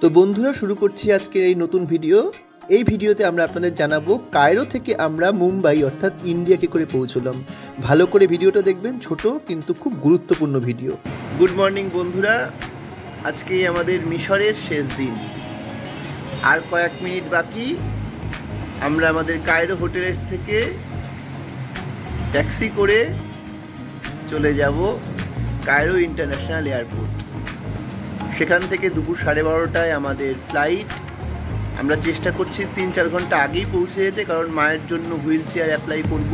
তো বন্ধুরা, শুরু করছি আজকের এই নতুন ভিডিও। এই ভিডিওতে আমরা আপনাদের জানাবো কায়রো থেকে আমরা মুম্বাই অর্থাৎ ইন্ডিয়া কি করে পৌঁছলাম। ভালো করে ভিডিওটা দেখবেন, ছোট কিন্তু খুব গুরুত্বপূর্ণ ভিডিও। গুড মর্নিং বন্ধুরা, আজকে আমাদের মিশরের শেষ দিন। আর কয়েক মিনিট বাকি, আমরা আমাদের কায়রো হোটেলের থেকে ট্যাক্সি করে চলে যাব কায়রো ইন্টারন্যাশনাল এয়ারপোর্ট। সেখান থেকে দুপুর 12:30টায় আমাদের ফ্লাইট। আমরা চেষ্টা করছি 3-4 ঘন্টা আগেই পৌঁছে যেতে, কারণ মায়ের জন্য হুইল চেয়ার অ্যাপ্লাই করব,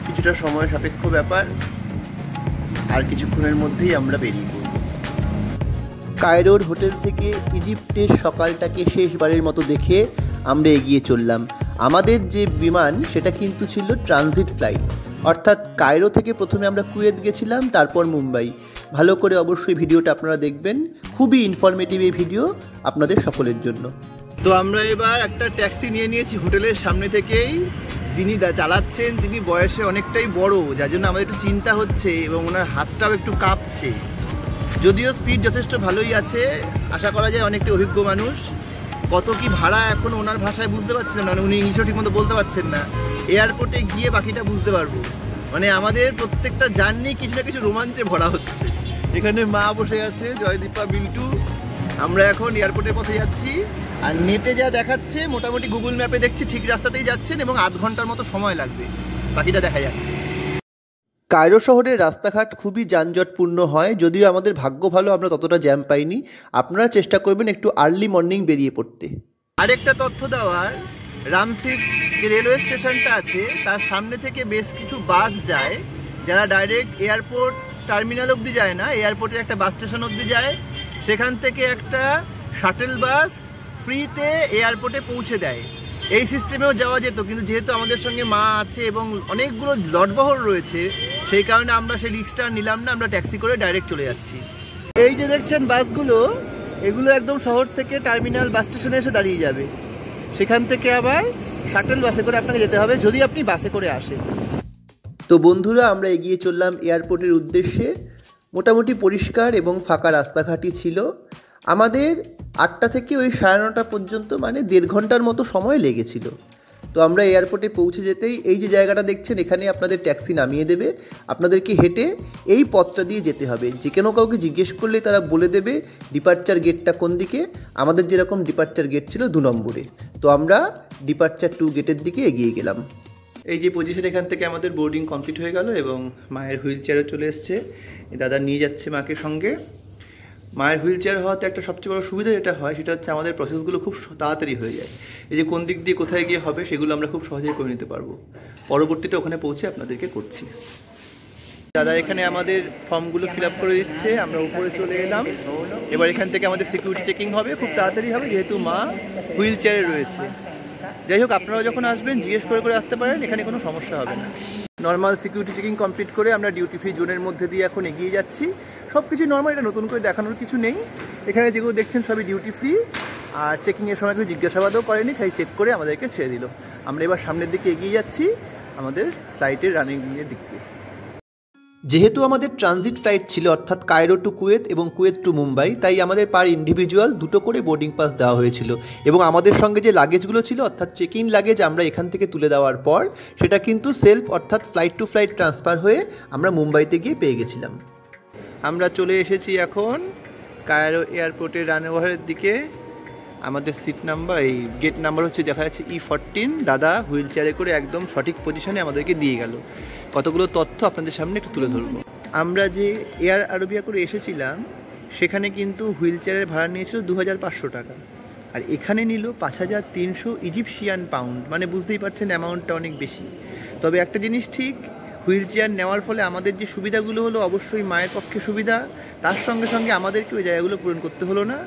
কিছুটা সময় সাপেক্ষ ব্যাপার। আর কিছুক্ষণের মধ্যেই আমরা বেরিয়ে পড়ব। কায়রোর হোটেল থেকে ইজিপ্টের সকালটাকে শেষবারের মতো দেখে আমরা এগিয়ে চললাম। আমাদের যে বিমান সেটা কিন্তু ছিল ট্রানজিট ফ্লাইট, অর্থাৎ কায়রো থেকে প্রথমে আমরা কুয়েত গেছিলাম, তারপর মুম্বাই। ভালো করে অবশ্যই ভিডিওটা আপনারা দেখবেন, খুবই ইনফরমেটিভ এই ভিডিও আপনাদের সকলের জন্য। তো আমরা এবার একটা ট্যাক্সি নিয়ে নিয়েছি হোটেলের সামনে থেকেই। যিনি চালাচ্ছেন তিনি বয়সে অনেকটাই বড়, যার জন্য আমাদের একটু চিন্তা হচ্ছে এবং ওনার হাতটাও একটু কাঁপছে। যদিও স্পিড যথেষ্ট ভালোই আছে, আশা করা যায় অনেকটা অভিজ্ঞ মানুষ। কত কি ভাড়া এখন ওনার ভাষায় বুঝতে পারছেন না, উনি ইংলিশও ঠিকমতো বলতে পারছেন না। এয়ারপোর্টে গিয়ে বাকিটা বুঝতে পারবো। মানে আমাদের প্রত্যেকটা জার্নি কিছু না কিছু রোমাঞ্চে ভরা হচ্ছে। এখানে মা বসে আছে, জয়দীপা, বিল্টু। আমরা এখন এয়ারপোর্টের পথে যাচ্ছি। আর নেটে যা দেখাচ্ছে, মোটামুটি গুগল ম্যাপে দেখছি ঠিক রাস্তাতেই যাচ্ছেন এবং আধ ঘন্টার মতো সময় লাগবে। বাকিটা দেখা যাক। কায়রো শহরের রাস্তাঘাট খুবই যানজটপূর্ণ হয়, যদিও আমাদের ভাগ্য ভালো, আমরা ততটা জ্যাম পাইনি। আপনারা চেষ্টা করবেন একটু আর্লি মর্নিং বেরিয়ে পড়তে। আরেকটা তথ্য দেওয়ার, রামসিস যে রেলওয়ে স্টেশনটা আছে তার সামনে থেকে বেশ কিছু বাস যায়, যারা ডাইরেক্ট এয়ারপোর্ট টার্মিনাল অবধি যায় না, এয়ারপোর্টের একটা বাস স্টেশন অবধি যায়। সেখান থেকে একটা শাটেল বাস ফ্রিতে এয়ারপোর্টে পৌঁছে দেয়। এই সিস্টেমেও যাওয়া যেত, কিন্তু যেহেতু আমাদের সঙ্গে মা আছে এবং অনেকগুলো লটবহর রয়েছে, সেই কারণে আমরা সেই রিস্কটা নিলাম না। আমরা ট্যাক্সি করে ডাইরেক্ট চলে যাচ্ছি। এই যে দেখছেন বাসগুলো, এগুলো একদম শহর থেকে টার্মিনাল বাস স্টেশনে এসে দাঁড়িয়ে যাবে। সেখান থেকে আবার শাটেল বাসে করে আপনাকে যেতে হবে, যদি আপনি বাসে করে আসেন। তো বন্ধুরা, আমরা এগিয়ে চললাম এয়ারপোর্টের উদ্দেশ্যে। মোটামুটি পরিষ্কার এবং ফাঁকা রাস্তাঘাটই ছিল। আমাদের 8টা থেকে ওই 9:30 পর্যন্ত, মানে 1.5 ঘন্টার মতো সময় লেগেছিল। তো আমরা এয়ারপোর্টে পৌঁছে যেতেই এই যে জায়গাটা দেখছেন, এখানে আপনাদের ট্যাক্সি নামিয়ে দেবে। আপনাদেরকে হেঁটে এই পথটা দিয়ে যেতে হবে। যে কোনো কাউকে জিজ্ঞেস করলেই তারা বলে দেবে ডিপার্চার গেটটা কোন দিকে। আমাদের যেরকম ডিপার্চার গেট ছিল 2 নম্বরে, তো আমরা ডিপার্চার 2 গেটের দিকে এগিয়ে গেলাম। এই যে পজিশন, এখান থেকে আমাদের বোর্ডিং কমপ্লিট হয়ে গেল এবং মায়ের হুইল চেয়ারে চলে এসছে। দাদা নিয়ে যাচ্ছে মাকে সঙ্গে। মায়ের হুইল চেয়ার হওয়াতে একটা সবচেয়ে বড় সুবিধা যেটা হয় সেটা হচ্ছে আমাদের প্রসেসগুলো খুব তাড়াতাড়ি হয়ে যায়। এই যে কোন দিক দিয়ে কোথায় গিয়ে হবে সেগুলো আমরা খুব সহজেই করে নিতে পারবো। পরবর্তীতে ওখানে পৌঁছে আপনাদেরকে করছি। দাদা এখানে আমাদের ফর্মগুলো ফিল আপ করে দিচ্ছে। আমরা উপরে চলে এলাম। এবার এখান থেকে আমাদের সিকিউরিটি চেকিং হবে, খুব তাড়াতাড়ি হবে যেহেতু মা হুইল চেয়ারে রয়েছে। যাই হোক, আপনারাও যখন আসবেন জিজ্ঞেস করে করে আসতে পারেন, এখানে কোনো সমস্যা হবে না। নর্মাল সিকিউরিটি চেকিং কমপ্লিট করে আমরা ডিউটি ফ্রি জোনের মধ্যে দিয়ে এখন এগিয়ে যাচ্ছি। সব কিছু নর্মাল, এটা নতুন করে দেখানোর কিছু নেই। এখানে যেগুলো দেখছেন সবই ডিউটি ফ্রি। আর চেকিংয়ের সময় কেউ জিজ্ঞাসাবাদও করেনি, খালি চেক করে আমাদেরকে ছেড়ে দিল। আমরা এবার সামনের দিকে এগিয়ে যাচ্ছি আমাদের ফ্লাইটের রানিংয়ের দিক দিয়ে। যেহেতু আমাদের ট্রানজিট ফ্লাইট ছিল, অর্থাৎ কায়রো টু কুয়েত এবং কুয়েত টু মুম্বাই, তাই আমাদের পার ইন্ডিভিজুয়াল 2টো করে বোর্ডিং পাস দেওয়া হয়েছিল। এবং আমাদের সঙ্গে যে লাগেজগুলো ছিল, অর্থাৎ চেক ইন লাগেজ, আমরা এখান থেকে তুলে দেওয়ার পর সেটা কিন্তু সেলফ, অর্থাৎ ফ্লাইট টু ফ্লাইট ট্রান্সফার হয়ে আমরা মুম্বাইতে গিয়ে পেয়ে গেছিলাম। আমরা চলে এসেছি এখন কায়রো এয়ারপোর্টের রানওয়ের দিকে। আমাদের সিট নাম্বার, এই গেট নাম্বার হচ্ছে দেখা যাচ্ছে E14। দাদা হুইল চেয়ারে করে একদম সঠিক পজিশনে আমাদেরকে দিয়ে গেল। কতগুলো তথ্য আপনাদের সামনে একটু তুলে ধরবো। আমরা যে এয়ার আরবিয়া করে এসেছিলাম সেখানে কিন্তু হুইল চেয়ারের ভাড়া নিয়েছিল 2500 টাকা, আর এখানে নিল 5300 ইজিপশিয়ান পাউন্ড। মানে বুঝতেই পারছেন অ্যামাউন্টটা অনেক বেশি। তবে একটা জিনিস ঠিক, হুইল চেয়ার নেওয়ার ফলে আমাদের যে সুবিধাগুলো হলো, অবশ্যই মায়ের পক্ষে সুবিধা, তার সঙ্গে সঙ্গে আমাদেরকে ওই জায়গাগুলো পূরণ করতে হলো না,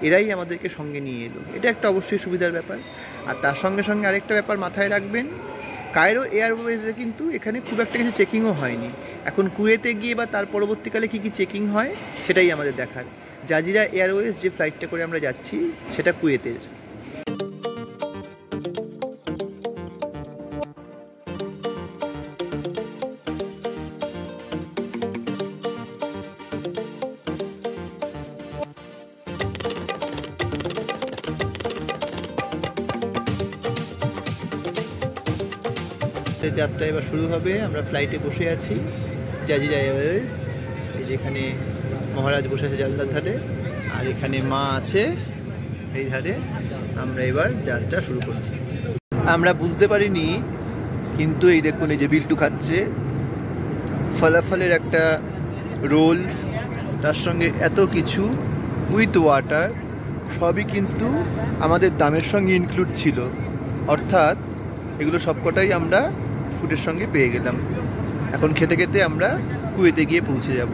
এরাই আমাদেরকে সঙ্গে নিয়ে এলো। এটা একটা অবশ্যই সুবিধার ব্যাপার। আর তার সঙ্গে সঙ্গে আরেকটা ব্যাপার মাথায় রাখবেন, কায়রো এয়ারওয়েজে কিন্তু এখানে খুব একটা কিছু চেকিংও হয়নি। এখন কুয়েতে গিয়ে বা তার পরবর্তীকালে কী কী চেকিং হয় সেটাই আমাদের দেখার। জাজিরা এয়ারওয়েজ যে ফ্লাইটটা করে আমরা যাচ্ছি সেটা কুয়েতের। যাত্রা এবার শুরু হবে। আমরা ফ্লাইটে বসে আছি, জাজিরা এয়ারওয়েজ। এই যেখানে মহারাজ বসে আছে জানলার ধারে, আর এখানে মা আছে এই ধারে। আমরা এবার যাত্রা শুরু করছি। আমরা বুঝতে পারিনি, কিন্তু এই দেখুন এই যে বিল্টু খাচ্ছে ফলাফলের একটা রোল, তার সঙ্গে এত কিছু উইথ ওয়াটার, সবই কিন্তু আমাদের দামের সঙ্গে ইনক্লুড ছিল। অর্থাৎ এগুলো সবকটাই আমরা ফুডের সঙ্গে পেয়ে গেলাম। এখন খেতে খেতে আমরা কুয়েতে গিয়ে পৌঁছে যাব।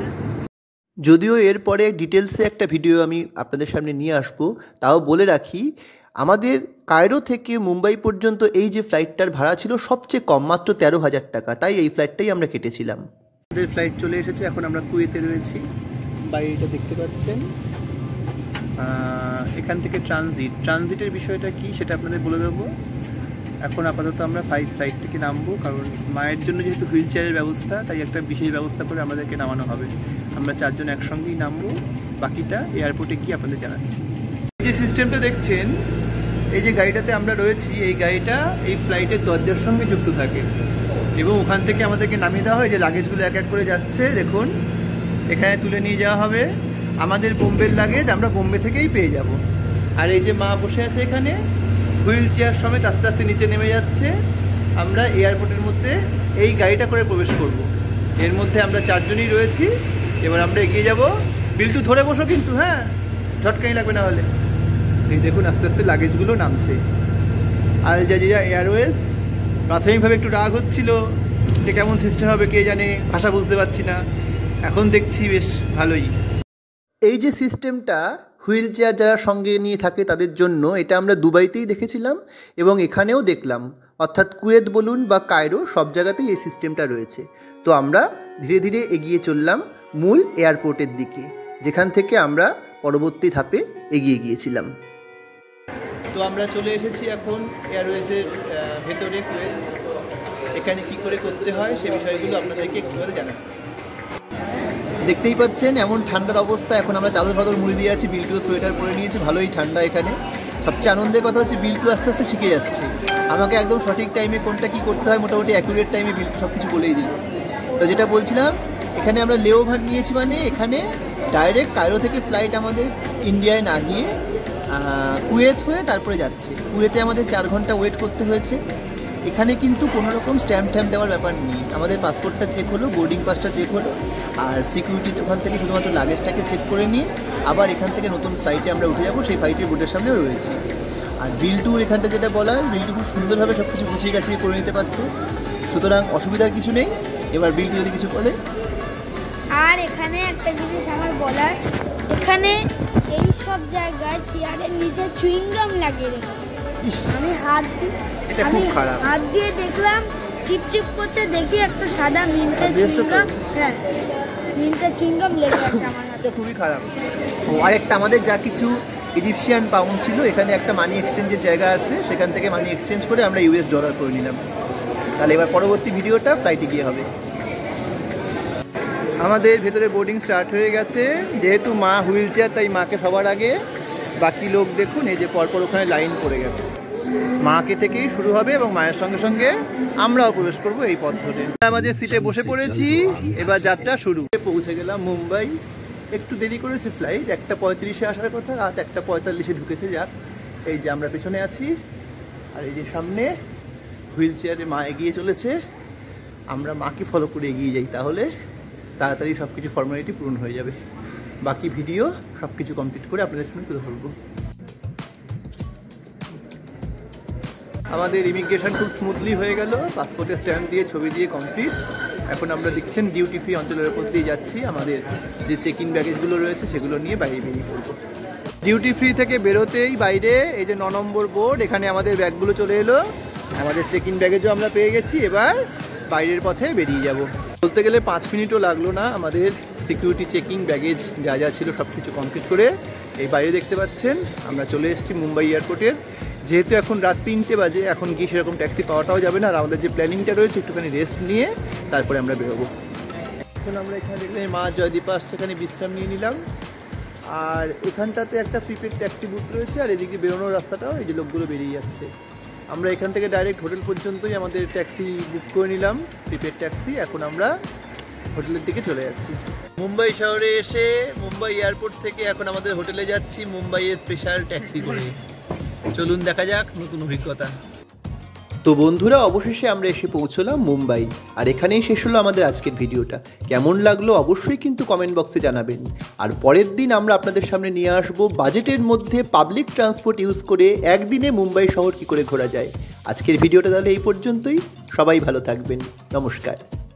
যদিও এরপরে ডিটেলসে একটা ভিডিও আমি আপনাদের সামনে নিয়ে আসবো, তাও বলে রাখি আমাদের কায়রো থেকে মুম্বাই পর্যন্ত এই যে ফ্লাইটটার ভাড়া ছিল সবচেয়ে কম, মাত্র 13,000 টাকা। তাই এই ফ্লাইটটাই আমরা কেটেছিলাম। আমাদের ফ্লাইট চলে এসেছে, এখন আমরা কুয়েতে রয়েছি। বাইরেটা দেখতে পাচ্ছেন। এখান থেকে ট্রানজিটের বিষয়টা কি সেটা আপনাদের বলে দেবো। এখন আপাতত আমরা ফ্লাইট থেকে নামবো, কারণ মায়ের জন্য যেহেতু হুইল চেয়ারের ব্যবস্থা, তাই একটা বিশেষ ব্যবস্থা করে আমাদেরকে নামানো হবে। আমরা 4 জন একসঙ্গেই নামবো, বাকিটা এয়ারপোর্টে গিয়ে আপনাদের জানাচ্ছি। এই যে সিস্টেমটা দেখছেন, এই যে গাড়িটাতে আমরা রয়েছি, এই গাড়িটা এই ফ্লাইটের দরজার সঙ্গে যুক্ত থাকে এবং ওখান থেকে আমাদেরকে নামিয়ে দেওয়া হয়। যে লাগেজগুলো এক এক করে যাচ্ছে দেখুন, এখানে তুলে নিয়ে যাওয়া হবে। আমাদের বোম্বের লাগেজ আমরা বোম্বে থেকেই পেয়ে যাব। আর এই যে মা বসে আছে এখানে হুইল চেয়ার সমেত আস্তে আস্তে নিচে নেমে যাচ্ছে। আমরা এয়ারপোর্টের মধ্যে এই গাড়িটা করে প্রবেশ করব। এর মধ্যে আমরা 4 জনই রয়েছি। এবার আমরা এগিয়ে যাব। বিল্টু ধরে বসো কিন্তু, হ্যাঁ, ঝটকাই লাগবে না হলে। এই দেখুন আস্তে আস্তে লাগেজগুলো নামছে। Al Jazeera Airways. প্রাথমিকভাবে একটু রাগ হচ্ছিল যে কেমন সিস্টেম হবে কে জানে, ভাষা বুঝতে পারছি না। এখন দেখছি বেশ ভালোই। এই যে সিস্টেমটা হুইল চেয়ার যারা সঙ্গে নিয়ে থাকে তাদের জন্য, এটা আমরা দুবাইতেই দেখেছিলাম এবং এখানেও দেখলাম। অর্থাৎ কুয়েত বলুন বা কায়রো, সব জায়গাতেই এই সিস্টেমটা রয়েছে। তো আমরা ধীরে ধীরে এগিয়ে চললাম মূল এয়ারপোর্টের দিকে, যেখান থেকে আমরা পরবর্তী ধাপে এগিয়ে গিয়েছিলাম। তো আমরা চলে এসেছি এখন এয়ারওয়েজের ভেতরে কুয়েত। এখানে কি করে করতে হয় সে বিষয়গুলো আপনাদেরকে একটু করে জানাচ্ছি। দেখতেই পাচ্ছেন এমন ঠান্ডার অবস্থা। এখন আমরা চাদর ফাদর মুড়ি দিয়ে আছি, বিল্টু সোয়েটার পরে নিয়েছি, ভালোই ঠান্ডা এখানে। সবচেয়ে আনন্দের কথা হচ্ছে বিল্টু আস্তে আস্তে শিখে যাচ্ছে। আমাকে একদম সঠিক টাইমে কোনটা কি করতে হয় মোটামুটি অ্যাকুরেট টাইমে বিল্টু সব কিছু বলেই দিল। তো যেটা বলছিলাম, এখানে আমরা লেওভার নিয়েছি, মানে এখানে ডাইরেক্ট কায়রো থেকে ফ্লাইট আমাদের ইন্ডিয়ায় না গিয়ে কুয়েত হয়ে তারপরে যাচ্ছে। কুয়েতে আমাদের 4 ঘন্টা ওয়েট করতে হয়েছে। এখানে কিন্তু কোনো রকম স্ট্যাম্প দেওয়ার ব্যাপার নেই। আমাদের পাসপোর্টটা চেক হলো, বোর্ডিং পাসটা চেক হলো, আর সিকিউরিটি ওখান থেকে শুধুমাত্র লাগেজটাকে চেক করে নিয়ে আবার এখান থেকে নতুন ফ্লাইটে আমরা উঠে যাবো। সেই ফ্লাইটের বোর্ডের সামনেও রয়েছি। আর বিল্টু এখানটা যেটা বলার, বিল্টু খুব সুন্দরভাবে সব কিছু গুছিয়ে গাছিয়ে করে নিতে পারছে, সুতরাং অসুবিধার কিছু নেই। এবার বিল্টু যদি কিছু বলে। আর এখানে একটা জিনিস আমার বলার, এখানে এই সব জায়গায় চেয়ারের নিচে চুইংগাম লাগিয়ে রেখেছে। আমি হাত দিয়ে দেখলাম চিপচিপ করছে, দেখি একটা সাদা মিন্টের চুইংগাম, হ্যাঁ মিন্টের চুইংগাম লেগে আছে আমার হাতে। খুবই খারাপ। আর একটা আমাদের যা কিছু ইজিপশিয়ান পাউন্ড ছিল, এখানে একটা মানি এক্সচেঞ্জের জায়গা আছে, সেখান থেকে মানি এক্সচেঞ্জ করে আমরা US ডলার করে নিলাম। তাহলে এবার পরবর্তী ভিডিওটা ফ্লাইটে গিয়ে হবে। আমাদের ভেতরে বোর্ডিং স্টার্ট হয়ে গেছে। যেহেতু মা হুইল চেয়ার, তাই মাকে সবার আগে। বাকি লোক দেখুন এই যে পরপর ওখানে লাইন পড়ে গেছে। মাকে থেকেই শুরু হবে এবং মায়ের সঙ্গে সঙ্গে আমরাও প্রবেশ করব এই পথ ধরে। আমাদের সিটে বসে পড়েছি, এবার যাত্রা শুরু। পৌঁছে গেলাম মুম্বাই। একটু দেরি করেছে ফ্লাইট, 1:35-এ আসার কথা, রাত 1:45-এ ঢুকেছে। যাক, এই যে আমরা পেছনে আছি, আর এই যে সামনে হুইল চেয়ারে মা এগিয়ে চলেছে। আমরা মাকে ফলো করে এগিয়ে যাই, তাহলে তাড়াতাড়ি সব কিছু ফর্মালিটি পূরণ হয়ে যাবে। বাকি ভিডিও সব কিছু কমপ্লিট করে আপনাদের সামনে তুলে ধরবো। আমাদের ইমিগ্রেশন খুব স্মুথলি হয়ে গেল। পাসপোর্টের স্ট্যাম্প দিয়ে ছবি দিয়ে কমপ্লিট। এখন আমরা দেখছেন ডিউটি ফ্রি অঞ্চলের উপর দিয়ে যাচ্ছি। আমাদের যে চেক ইন ব্যাগেজগুলো রয়েছে সেগুলো নিয়ে বাইরে বেরিয়ে পড়বো। ডিউটি ফ্রি থেকে বেরোতেই বাইরে এই যে 9 নম্বর বোর্ড, এখানে আমাদের ব্যাগগুলো চলে এলো। আমাদের চেক ইন ব্যাগেজও আমরা পেয়ে গেছি। এবার বাইরের পথে বেরিয়ে যাব। বলতে গেলে 5 মিনিটও লাগলো না আমাদের সিকিউরিটি চেকিং ব্যাগেজ যা যা ছিল সব কিছু কমপ্লিট করে। এই বাইরে দেখতে পাচ্ছেন আমরা চলে এসেছি মুম্বাই এয়ারপোর্টের। যেহেতু এখন রাত 3টে বাজে, এখন গিয়ে সেরকম ট্যাক্সি পাওয়াটাও যাবে না। আর আমাদের যে প্ল্যানিংটা রয়েছে একটুখানি রেস্ট নিয়ে তারপরে আমরা বেরোবো। এখন আমরা এখানে দেখলে মা জয়দীপা সেখানে বিশ্রাম নিয়ে নিলাম। আর এখানটাতে একটা প্রিপেড ট্যাক্সি বুথ রয়েছে, আর এদিকে বেরোনোর রাস্তাটাও এই যে লোকগুলো বেরিয়ে যাচ্ছে। আমরা এখান থেকে ডাইরেক্ট হোটেল পর্যন্তই আমাদের ট্যাক্সি বুক করে নিলাম, প্রিপেড ট্যাক্সি। এখন আমরা হোটেলের দিকে চলে যাচ্ছি। মুম্বাই শহরে এসে মুম্বাই এয়ারপোর্ট থেকে এখন আমাদের হোটেলে যাচ্ছি মুম্বাইয়ে স্পেশাল ট্যাক্সি করে। চলুন দেখা যাক নতুন অভিজ্ঞতা। তো বন্ধুরা, অবশেষে আমরা এসে পৌঁছলাম মুম্বাই, আর এখানেই শেষ হলো আমাদের আজকের ভিডিওটা। কেমন লাগলো অবশ্যই কিন্তু কমেন্ট বক্সে জানাবেন। আর পরের দিন আমরা আপনাদের সামনে নিয়ে আসবো বাজেটের মধ্যে পাবলিক ট্রান্সপোর্ট ইউজ করে একদিনে মুম্বাই শহর কী করে ঘোরা যায়। আজকের ভিডিওটা তাহলে এই পর্যন্তই। সবাই ভালো থাকবেন। নমস্কার।